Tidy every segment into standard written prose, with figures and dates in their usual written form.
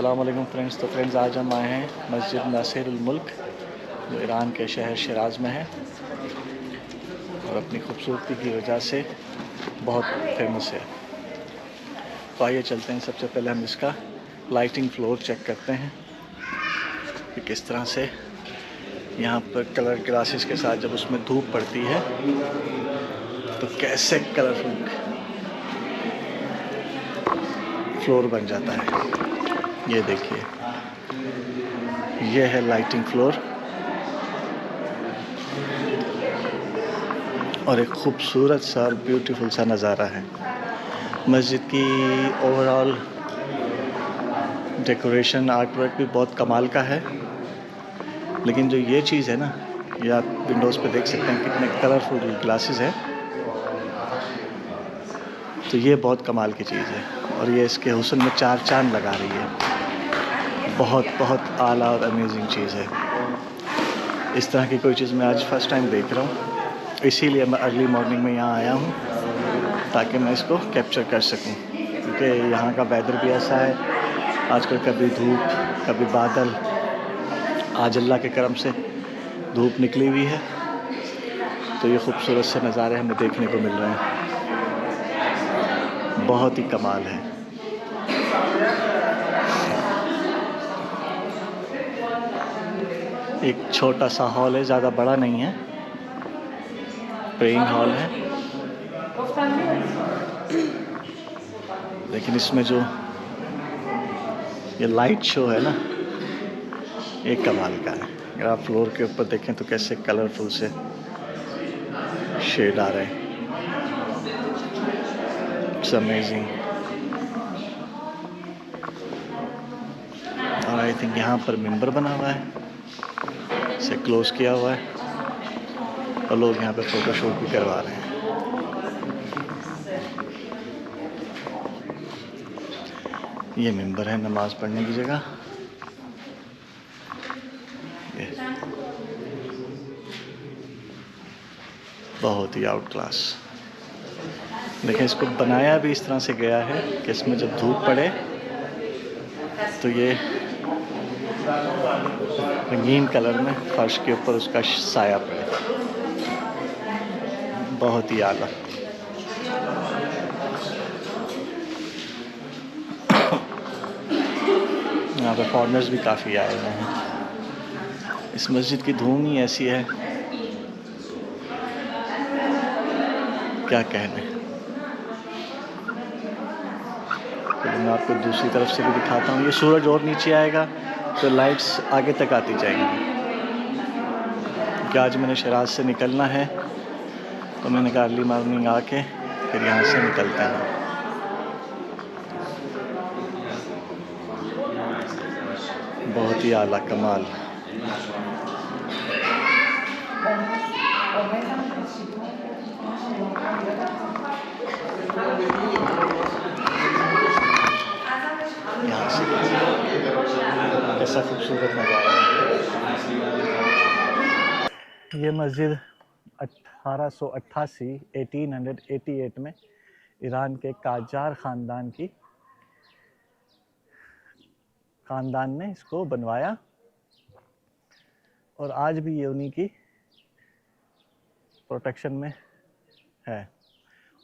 अस्सलाम वालेकुम फ्रेंड्स। तो फ्रेंड्स आज हम आए हैं मस्जिद नासिरुल मुल्क जो ईरान के शहर शिराज में है और अपनी खूबसूरती की वजह से बहुत फेमस है। तो आइए चलते हैं। सबसे पहले हम इसका लाइटिंग फ्लोर चेक करते हैं कि किस तरह से यहाँ पर कलर ग्लासेस के साथ जब उसमें धूप पड़ती है तो कैसे कलरफुल फ्लोर बन जाता है। ये देखिए, ये है लाइटिंग फ्लोर और एक खूबसूरत सा और ब्यूटीफुल सा नज़ारा है। मस्जिद की ओवरऑल डेकोरेशन आर्ट वर्क भी बहुत कमाल का है, लेकिन जो ये चीज़ है ना, ये आप विंडोज़ पे देख सकते हैं कितने कलरफुल ग्लासेस है। तो ये बहुत कमाल की चीज़ है और ये इसके हुस्न में चार चांद लगा रही है। बहुत बहुत आला और अमेजिंग चीज़ है। इस तरह की कोई चीज़ मैं आज फर्स्ट टाइम देख रहा हूँ, इसीलिए मैं अर्ली मॉर्निंग में यहाँ आया हूँ ताकि मैं इसको कैप्चर कर सकूँ, क्योंकि यहाँ का वेदर भी ऐसा है आजकल, कभी धूप कभी बादल। आज अल्लाह के करम से धूप निकली हुई है तो ये खूबसूरत से नज़ारे हमें देखने को मिल रहे हैं। बहुत ही कमाल है। एक छोटा सा हॉल है, ज़्यादा बड़ा नहीं है, प्रेइंग हॉल है, लेकिन इसमें जो ये लाइट शो है ना, एक कमाल का है। अगर आप फ्लोर के ऊपर देखें तो कैसे कलरफुल से शेड आ रहे हैं। It's amazing. और आई थिंक यहाँ पर मिंबर बना हुआ है, इसे क्लोज किया हुआ है और लोग यहाँ पे फोटोशूट भी करवा रहे हैं। ये मिंबर है नमाज पढ़ने की जगह। बहुत ही आउट क्लास। देखिए, इसको बनाया भी इस तरह से गया है कि इसमें जब धूप पड़े तो ये रंगीन कलर में फर्श के ऊपर उसका साया पड़े। बहुत ही आला। यहाँ पे फॉरेनर्स भी काफ़ी आए हुए हैं। इस मस्जिद की धूम ही ऐसी है, क्या कहने। तो मैं आपको दूसरी तरफ से भी दिखाता हूँ। ये सूरज और नीचे आएगा तो लाइट्स आगे तक आती जाएंगी। क्योंकि आज मैंने शिराज से निकलना है तो मैंने कहा अर्ली मॉर्निंग आके फिर यहाँ से निकलते हैं। बहुत ही आला कमाल। यहाँ से कैसा खूबसूरत नज़ारा है। ये मस्जिद 1888 में ईरान के काजार ख़ानदान ने इसको बनवाया और आज भी ये उन्हीं की प्रोटेक्शन में है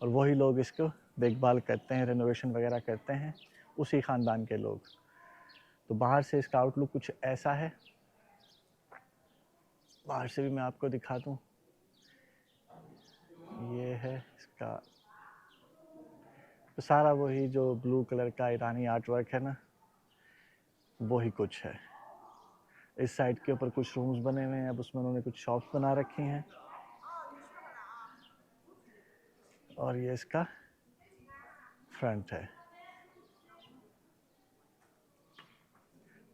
और वही लोग इसको देखभाल करते हैं, रेनोवेशन वगैरह करते हैं, उसी ख़ानदान के लोग। तो बाहर से इसका आउटलुक कुछ ऐसा है। बाहर से भी मैं आपको दिखा दूँ। ये है इसका तो सारा वही जो ब्लू कलर का ईरानी आर्ट वर्क है ना, वही कुछ है। इस साइड के ऊपर कुछ रूम्स बने हुए हैं, अब उसमें उन्होंने कुछ शॉप्स बना रखी हैं। और ये इसका फ्रंट है।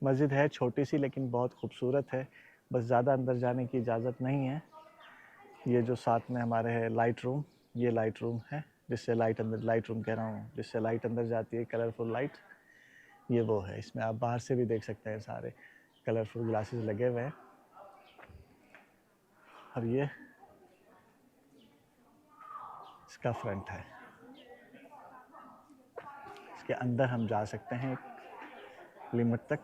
मस्जिद है छोटी सी लेकिन बहुत खूबसूरत है, बस ज़्यादा अंदर जाने की इजाज़त नहीं है। ये जो साथ में हमारे है लाइट रूम, ये लाइट रूम है जिससे लाइट रूम कह रहा हूँ, जिससे लाइट अंदर जाती है, कलरफुल लाइट, ये वो है। इसमें आप बाहर से भी देख सकते हैं, सारे कलरफुल ग्लासेस लगे हुए हैं। और ये इसका फ्रंट है। इसके अंदर हम जा सकते हैं। लिमिट तक,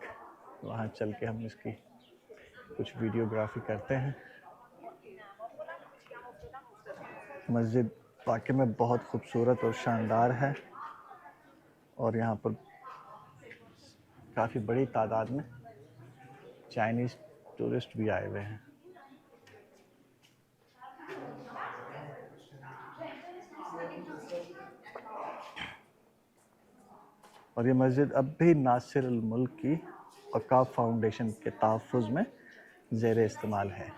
वहाँ चल के हम इसकी कुछ वीडियोग्राफी करते हैं। मस्जिद वाकई में बहुत खूबसूरत और शानदार है और यहाँ पर काफ़ी बड़ी तादाद में चाइनीज़ टूरिस्ट भी आए हुए हैं। और ये मस्जिद अब भी नासिर अल मुल्क की औकाफ फाउंडेशन के तहफ़्फ़ुज़ में ज़ेर इस्तेमाल है।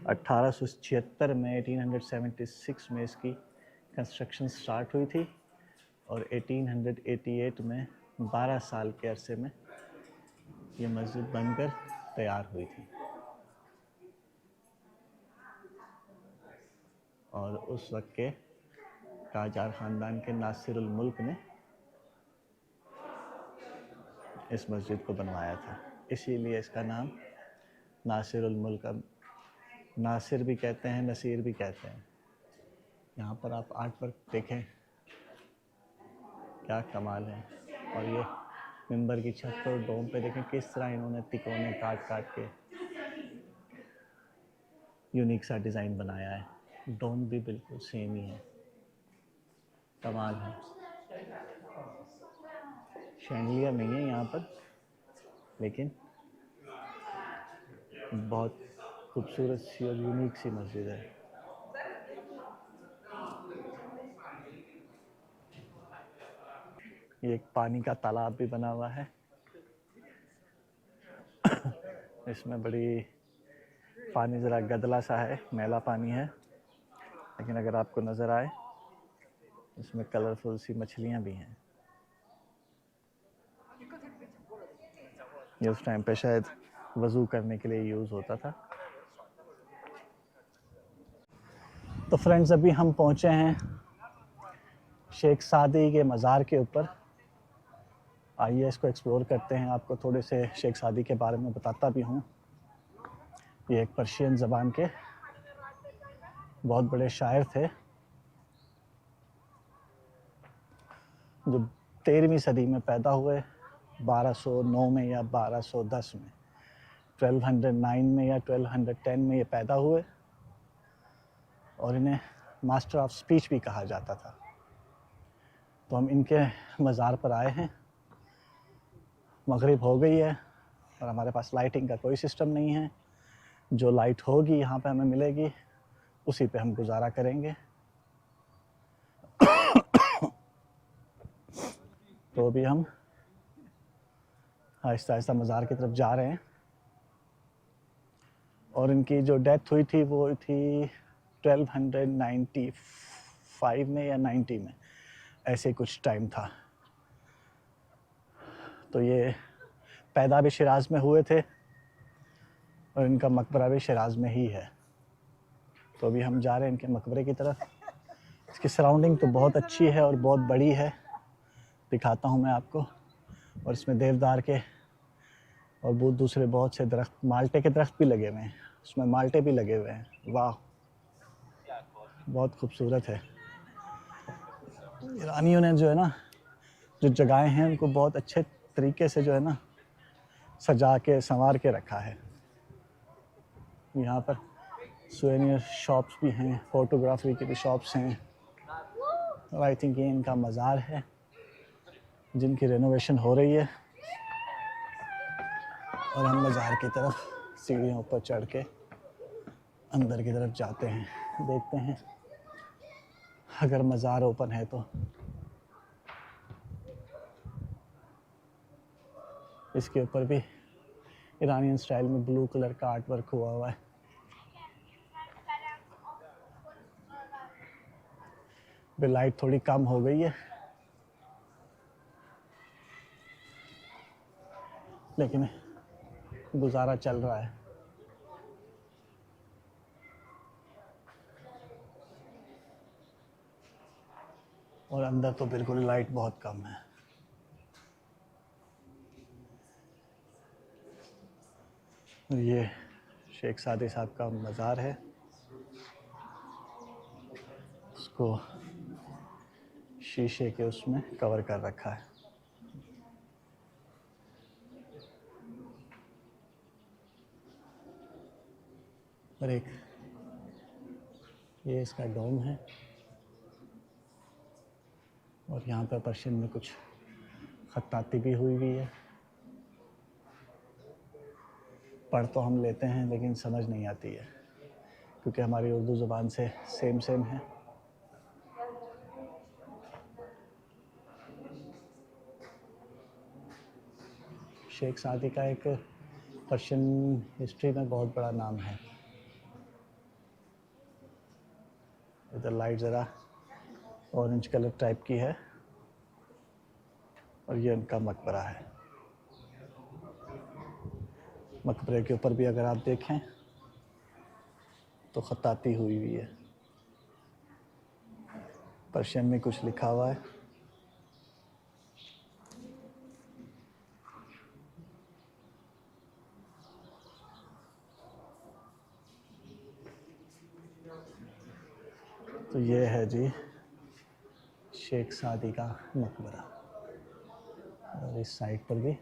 1876 में 1876 में इसकी कंस्ट्रक्शन स्टार्ट हुई थी और 1888 में 12 साल के अरसे में ये मस्जिद बनकर तैयार हुई थी। और उस वक्त के काजार ख़ानदान के नासिर अल मुल्क ने इस मस्जिद को बनवाया था, इसीलिए इसका नाम नासिर अल मुल्क। अब नासिर भी कहते हैं, नसीर भी कहते हैं। यहाँ पर आप आर्ट वर्क देखें, क्या कमाल है। और ये मिंबर की छत पर डोम पे देखें किस तरह इन्होंने तिकोने काट काट के यूनिक सा डिज़ाइन बनाया है। डोम भी बिल्कुल सेम ही है, कमाल है। शैंडलियर नहीं है यहाँ पर, लेकिन बहुत खूबसूरत सी और यूनिक सी मस्जिद है। ये एक पानी का तालाब भी बना हुआ है। इसमें बड़ी पानी ज़रा गदला सा है, मैला पानी है, लेकिन अगर आपको नज़र आए इसमें कलरफुल सी मछलियाँ भी हैं। ये उस टाइम पे शायद वज़ू करने के लिए यूज़ होता था। तो फ्रेंड्स, अभी हम पहुँचे हैं शेख सादी के मज़ार के ऊपर। आइए इसको एक्सप्लोर करते हैं, आपको थोड़े से शेख सादी के बारे में बताता भी हूँ। ये एक पर्शियन ज़बान के बहुत बड़े शायर थे जो 13वीं सदी में पैदा हुए, 1209 में या 1210 में, 1209 में या 1210 में ये पैदा हुए और इन्हें मास्टर ऑफ स्पीच भी कहा जाता था। तो हम इनके मज़ार पर आए हैं। मगरिब हो गई है और हमारे पास लाइटिंग का कोई सिस्टम नहीं है। जो लाइट होगी यहाँ पे हमें मिलेगी, उसी पे हम गुजारा करेंगे। तो अभी हम आहिस्ता आहिस्ता मज़ार की तरफ जा रहे हैं। और इनकी जो डेथ हुई थी वो थी 1295 में या 90 में, ऐसे कुछ टाइम था। तो ये पैदा भी शिराज़ में हुए थे और इनका मकबरा भी शिराज़ में ही है। तो अभी हम जा रहे हैं इनके मकबरे की तरफ। इसकी सराउंडिंग तो बहुत अच्छी है और बहुत बड़ी है, दिखाता हूँ मैं आपको। और इसमें देवदार के और बहुत दूसरे बहुत से दरख्त, माल्टे के दरख्त भी लगे हुए हैं, उसमें माल्टे भी लगे हुए हैं। वाह, बहुत खूबसूरत है। ईरानियों ने जो है ना, जो जगहें हैं उनको बहुत अच्छे तरीके से जो है ना सजा के संवार के रखा है। यहाँ पर सुवेनियर शॉप्स भी हैं, फोटोग्राफी की भी शॉप्स हैं। और आई थिंक ये इनका मज़ार है जिनकी रेनोवेशन हो रही है। और हम मज़ार की तरफ सीढ़ियों पर चढ़ के अंदर की तरफ जाते हैं, देखते हैं अगर मज़ार ओपन है तो। इसके ऊपर भी ईरानियन स्टाइल में ब्लू कलर का आर्ट वर्क हुआ है। भी लाइट थोड़ी कम हो गई है, लेकिन गुजारा चल रहा है। और अंदर तो बिल्कुल लाइट बहुत कम है। ये शेख सादी साहब का मज़ार है, उसको शीशे के उसमें कवर कर रखा है। और एक ये इसका डोम है और यहाँ पर पर्शियन में कुछ खत्ताती भी हुई है। पढ़ तो हम लेते हैं लेकिन समझ नहीं आती है क्योंकि हमारी उर्दू ज़ुबान से सेम है। शेख सादी का एक पर्शियन हिस्ट्री में बहुत बड़ा नाम है। इधर लाइट ज़रा ऑरेंज कलर टाइप की है और ये उनका मकबरा है। मकबरे के ऊपर भी अगर आप देखें तो खत्ताती हुई है। पर्शियन में कुछ लिखा हुआ है। तो ये है जी शेख सादी का मकबरा और इस साइड पर भी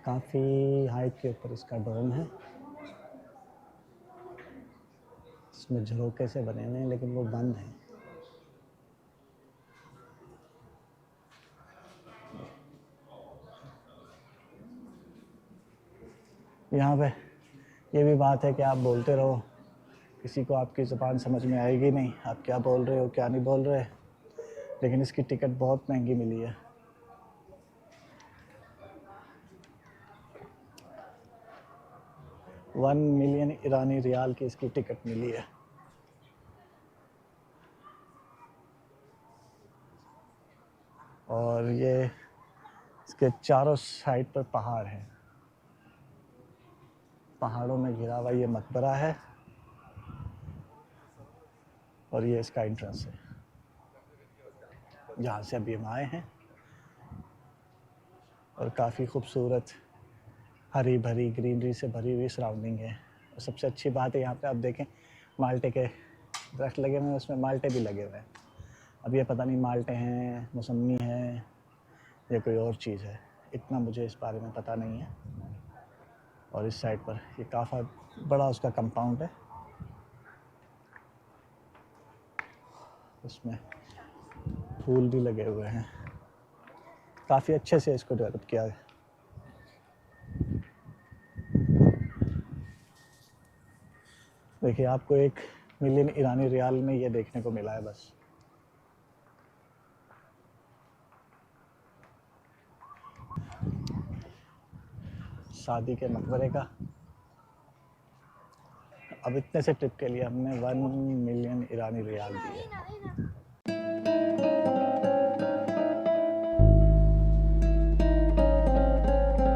काफ़ी हाइट के ऊपर इसका डोम है। इसमें झरोके से बने हुए हैं लेकिन वो बंद हैं। यहाँ पे ये भी बात है कि आप बोलते रहो, किसी को आपकी ज़ुबान समझ में आएगी नहीं, आप क्या बोल रहे हो क्या नहीं बोल रहे। लेकिन इसकी टिकट बहुत महंगी मिली है। $1 मिलियन ईरानी रियाल की इसकी टिकट मिली है। और ये इसके चारों साइड पर पहाड़ हैं। पहाड़ों में घिरा हुआ ये मकबरा है और ये इसका एंट्रेंस है जहाँ से अभी हम आए हैं। और काफ़ी खूबसूरत हरी भरी ग्रीनरी से भरी हुई सराउंडिंग है। और सबसे अच्छी बात है यहाँ पे आप देखें माल्टे के दरख्त लगे हुए हैं, उसमें माल्टे भी लगे हुए हैं। अब ये पता नहीं माल्टे हैं, मौसमी है या कोई और चीज़ है, इतना मुझे इस बारे में पता नहीं है। और इस साइड पर ये काफ़ी बड़ा उसका कंपाउंड है, उसमें फूल भी लगे हुए हैं। काफ़ी अच्छे से इसको डेवलप किया है। देखिए आपको 1 मिलियन ईरानी रियाल में ये देखने को मिला है बस। शादी के मकबरे का। अब इतने से ट्रिप के लिए हमने 1 मिलियन ईरानी रियाल दिए।